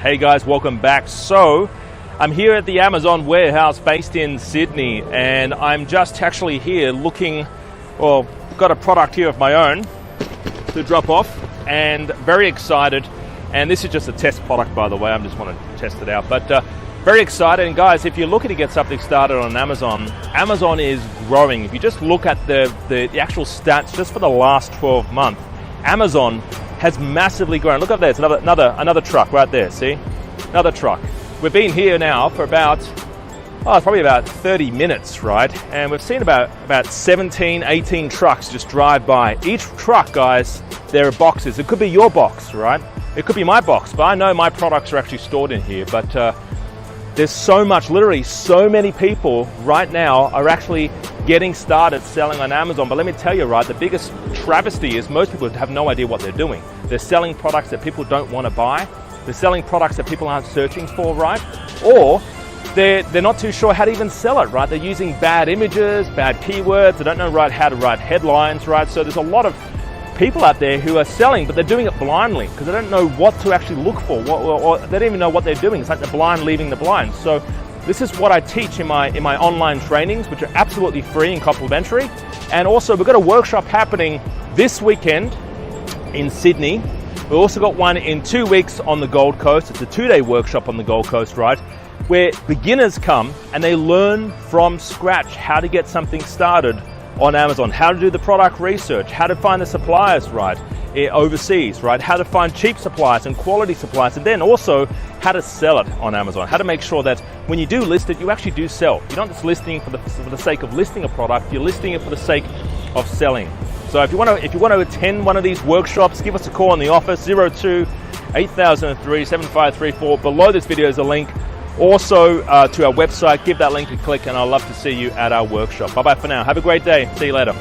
Hey guys, welcome back. So I'm here at the Amazon warehouse based in Sydney, and I'm just actually here looking, well, got a product here of my own to drop off, and very excited. And this is just a test product, by the way. I just want to test it out, but very excited. And guys, if you're looking to get something started on Amazon, Amazon is growing. If you just look at the actual stats just for the last 12 months, Amazon has massively grown. Look up there, it's another truck right there, see? Another truck. We've been here now for about, probably about 30 minutes, right? And we've seen about 17, 18 trucks just drive by. Each truck, guys, there are boxes. It could be your box, right? It could be my box, but I know my products are actually stored in here. But there's so much, literally so many people right now are actually getting started selling on Amazon. But let me tell you, right, the biggest travesty is most people have no idea what they're doing. They're selling products that people don't want to buy. They're selling products that people aren't searching for, right? Or they're not too sure how to even sell it, right? They're using bad images, bad keywords. They don't know how to write headlines, right? So there's a lot of people out there who are selling, but they're doing it blindly because they don't know what to actually look for, or they don't even know what they're doing. It's like the blind leading the blind. So this is what I teach in my online trainings, which are absolutely free and complimentary. And also we've got a workshop happening this weekend in Sydney. We've also got one in 2 weeks on the Gold Coast. It's a 2-day workshop on the Gold Coast, right? Where beginners come and they learn from scratch how to get something started on Amazon, how to do the product research, how to find the suppliers, right, overseas, right, how to find cheap suppliers and quality suppliers, and then also how to sell it on Amazon, how to make sure that when you do list it, you actually do sell. You're not just listing for the sake of listing a product, you're listing it for the sake of selling. So if you want to attend one of these workshops, give us a call in the office, 02 8003 7534. Below this video is a link also to our website. Give that link a click, and I'd love to see you at our workshop. Bye bye for now. Have a great day. See you later.